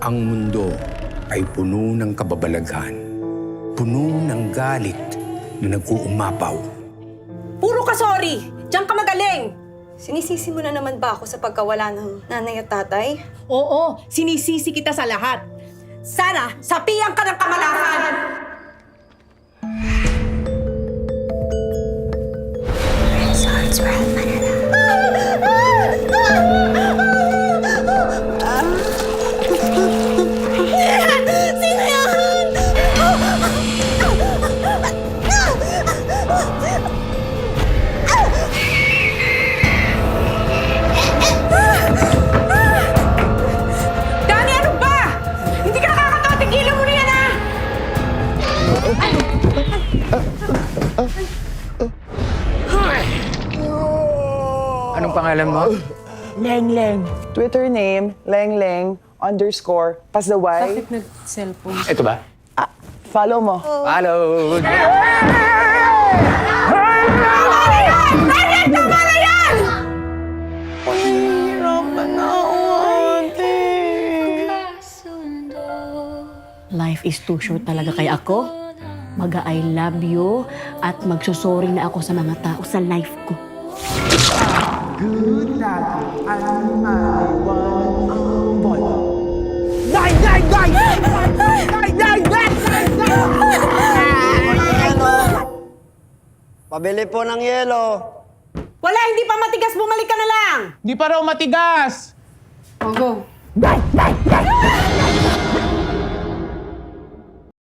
Ang mundo ay puno ng kababalaghan, puno ng galit na nag-uumapaw. Puro ka sorry! Diyan ka magaling! Sinisisi mo na naman ba ako sa pagkawala ng nanay at tatay? Oo, sinisisi kita sa lahat. Sana, sapian ka ng kamalasan! Sino yan? Dani, ano ba? Hindi ka nakakatawa. Tigilan mo na yan, ha? Anong pangalan mo? Leng Leng. Twitter name, Leng Leng _ pas the Y. Bakit nag-cellphone? Ito ba? Follow mo. Hello! Tama na yan! Hirapan na ako, ate. Life is too short talaga kaya ako. Mag-I love you at magsusorry na ako sa mga tao sa life ko. Good lagi ang maliwanag ang bol. Pabili po ng yelo. Wala, hindi pa matigas. Bumalik ka na lang. Di pa raw matigas! Oh, go.